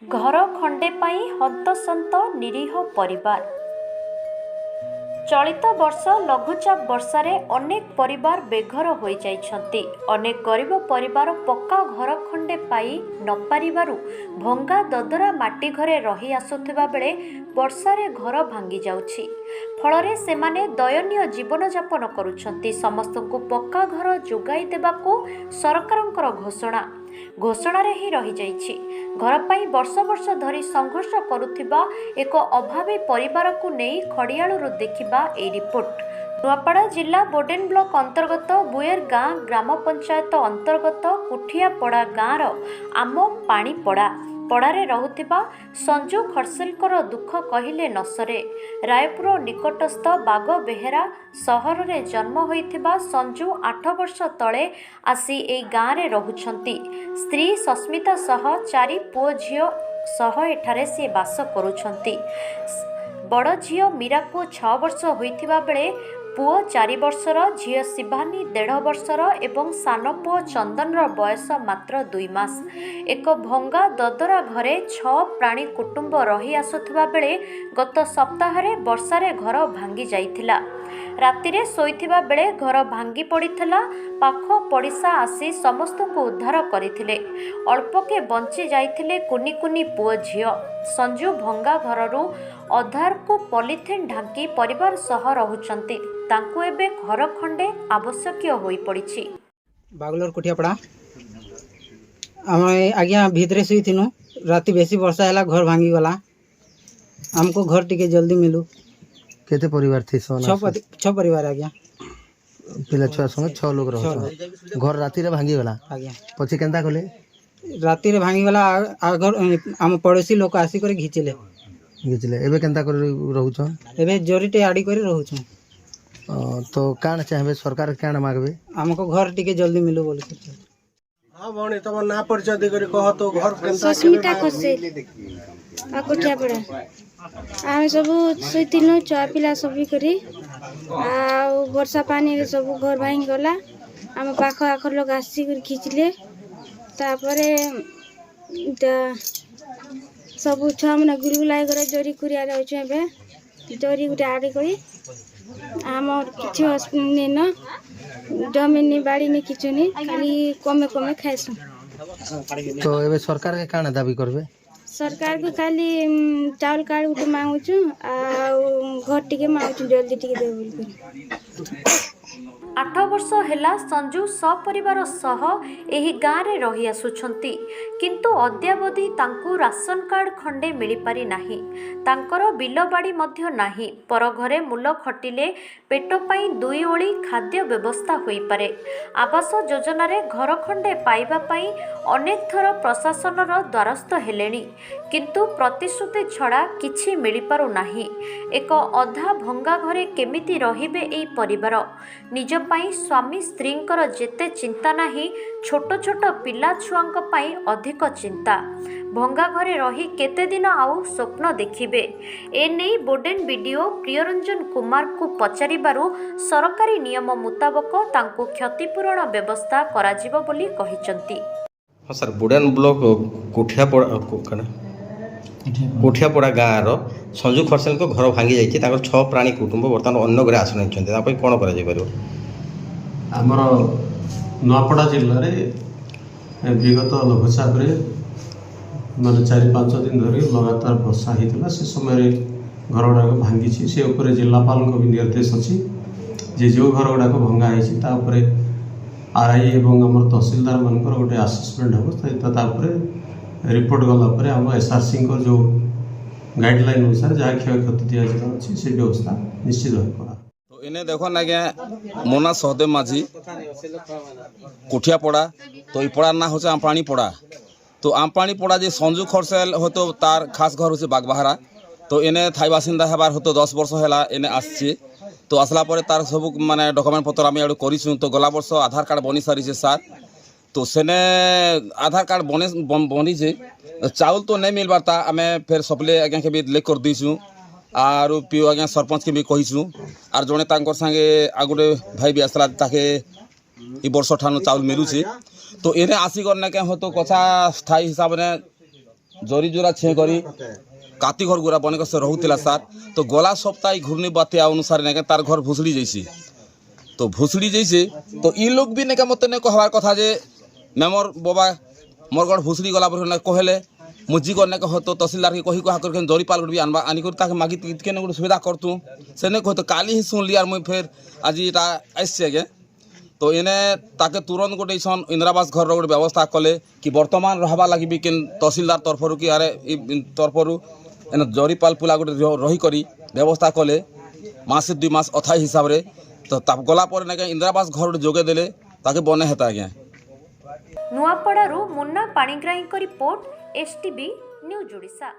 घर खंडे पाई हंतसंत निरीह परिवार। चलित वर्ष लघुचाप वर्षारे अनेक परिवार बेघर होई जाइछन्ति। अनेक गरीब परिवार पक्का घर खंडे पाई न पारिबारु भंगा ददरा माटी घरे रही आसुथिबा बेले वर्षारे घर भांगी जाउछि। फलरे सेमाने दयनीय जीवन यापन करुछन्ति। समस्तଙ୍କୁ पक्का घर जोगाई देबाकू सरकारंकर घोषणारे ही रही जाइछि। घर पाई वर्ष वर्ष धरी संघर्ष करुथिबा एक अभावी परिवार को नहीं खड़ियालू देखिबा ए रिपोर्ट। नुआपड़ा जिला बोडेन ब्लॉक अंतर्गत बुएर गाँ ग्राम पंचायत अंतर्गत कुठियापड़ा गाँर आम पाणीपड़ा पड़ारे रहुथिबा संजू खरसेलकर दुख कहिले न सरे। रायपुर निकटस्थ बाग बेहेरा सहर रे जन्म होइथिबा संजू 8 वर्ष तले आसी ए गाँ रे रहुछंती। स्त्री सस्मिता सह 4 पुओ झियो सह एठारे से बास करुछंती। बड़ झियो मीरा को 6 वर्ष होइथिबा बेले पुओ 4 वर्षर, झियो शिवानी 1.5 वर्षर एवं सान पुओ चंदनर बयस मात्र 2 मास। एक भंगा ददरा घरे 6 प्राणी कुटुंब रही आसुथिबा बेले गत सप्ताहरे वर्षारे घर भांगी जाइथिला। रातिरे सोइथिबा बेले घर भांगी पड़िथिला। पाख पड़िसा आसी समस्तଙ୍କୁ उद्धार କରିଥିଲେ। अल्पके बंची जाइथिले कुनी कुनी पुओ झियो। संजू भंगा घररू अधार को पॉलिथिन ढांकी परिवार सह रहुचंती। तांकु एबे घर खंडे आवश्यक होई पड़िछि। बागलोर कुठियापड़ा आम आज्ञा भितरे सुई थिनु। राति बेसी वर्षा हैला, घर भांगी गला। हमको घर टिके जल्दी मिलू। केते परिवार थी? 6 परिवार आज्ञा। पिला छुआ संगे 6 लोग रहो। घर राति रे भांगी गला आज्ञा। पछि केनता कले? राति रे भांगी गला। आगर हम पड़ोसी लोग आसी करे घिचिले। एबे केनता कर रहउछ? एबे जोरीटे आडी करे रहउछ। तो कान चाहबे सरकार कान मागबे? हमको घर टिके जल्दी मिलू बोल के। हां बणी तब ना परिचय दे करे कह तो घर केनता सुस्मिता खसे आ कोठिया पड़ा आमे सब सुतिनो छुआ पिला सब करी आ वर्षा पानी रे सब घर भांगी गला। आम पाख आखर लोग आसी कर खिचले। तापरे सब छुआ मन गुलगुलाई करे जोरी कुरिया रे होचे। बे जोरी गुटे आडी करी आमर किछि असने न जमीन बाड़ी ने किछु नि खाली कमे कमे खाइसु। तो एबे सरकार के कान दाबी करबे? सरकार को खाली चावल कार्ड उठे मांगुछु आ घर टिके मांगुछु जल्दी टिके दे बोल। 8 वर्ष हेला संजू सपरिवार सह एही गाँ रे रही आसुछंती। किंतु अद्यावधि तांकु राशन कार्ड खंडे मिली पारि नाही। तांकर बिल बाड़ी मध्य नाही। पर घरे मूल खटिले पेट पाई 2 ओली खाद्य व्यवस्था होई पारे। आवास योजना रे घर खंडे पाइबा पाई अनेक थर प्रशासनर द्वारस्थ हेलेनी। किंतु प्रतिश्रुति छड़ा किछि मिली पारु नाही। एक अधा भंगा घरे केमिति रहिबे एई परिवार? निज पाई स्वामी स्त्रींकर जेते चिंता नाही, छोट छोट पिला छुआंक पाई अधिक चिंता। भंगा घरे रही केते दिन आउ स्वप्न देखिबे? ए नै बोडेन वीडियो प्रियरंजन कुमार को पचारिबारु सरकारी नियम मुताबक तांको क्षतिपूरण व्यवस्था कराजिबो बोली कहिचंती। हाँ सर, बोडेन ब्लॉक कोठियापड़ा गाँव संजू खरसेल को घर भांगी जाइए। 6 प्राणी कुटुंब बर्तमान अन्य घरे आश्रय नहीं। कौन कर आमर नुआपड़ा जिले में विगत लघुचाप मैंने 4-5 दिन धरी लगातार वर्षा होता से समय घर गुड़ाक भांगी से उपरे जिलापाल भी निर्देश अच्छी जे जो घर गुड़ाक भंगाई आरआई एवं आम तहसिलदार मान गोटे आसेसमेंट हम रिपोर्ट गलापर आम एसआरसी जो गाइडलाइन अनुसार जहाँ क्षयक्षति दिखाई से व्यवस्था निश्चित भाव। तो इन्हें देखो ना क्या मोना सहदेव माझी कोठियापड़ा। तो ये पड़ा ना हो आमपाणी पड़ा। तो आमपाणी पड़ा जे संजू खरसेल हो तो तार खास घर हो बागबाहारा। तो इन्हें थाई बासिंदा हबार हो तो 10 वर्ष है इन्हें आसचे। तो आसला पर तार सब माने डॉक्यूमेंट पत्र आम एडू करूँ। तो गला वर्ष आधार कार्ड बनी सारी सार। तो सेने आधार कार्ड बनी से चाउल तो नहीं मिल पारता। आम फिर सप्ले आज्ञा के भी लेख कर दीचु आर पीओ आज्ञा सरपंच के भी कहीचु। आर जड़े तांकर संगे आ गोटे भाई भी आसला ताके ई वर्ष ठानु चाउल मिलूचे। तो इन्हें आसिक ना क्या हो तो कथा स्थायी हिसाब ने ଜରି ଜୋରା ଛେଁ କରି କାତି ଘର ଗୁରା ବନେକ ସେ ରହୁଥିଲା ସାର୍ ତ ଗଲା ସପ୍ତାହ ଘୂର୍ଣ୍ଣି ବାତ୍ୟା ଅନୁସାରେ ନାଇଁ ତାର ଘର ଭୁଷୁଡ଼ି ଯାଇସି ତ ଭୁଷୁଡ଼ି ଯାଇছে ତ ଇ ଲୋକ ବି ନାଇଁ ମତେ ନାଇଁ କହିବାର କଥା ଯେ মেমর বাবা মোর ঘর ভুষুড়ি গলা পরে না কহেলে মুজি করনে কহ তো তহসিলদার কহি কহা করে জরি পাল গুড়ি আনবা আনি করে তাকে মাগি কেন গোটে সুবিধা করতু সেনে কহ তো কালি হি শুনলি আর মুই ফের আজি এটা আসছে আগে তো এনে তাকে তুরন্ত গোটে ইছন ইন্দিরাবাস ঘর গোটে ব্যবস্থা কলে কি বর্তমান রহবা লাগি কেন তহসিলদার তরফরু কি আরে তরফরু এনে জরি পাল পুলা গোটে রহি করি ব্যবস্থা কলে মাসে 2 মাস অথাই হিসাবে তো তা গলা পরে না ইন্দিরাবাস ঘর যোগে দেলে তাকে বনে হেতা আজ্ঞা नुआपड़ारू मुन्ना पाणिग्राहींको रिपोर्ट एसटीबी न्यूज ओडिशा।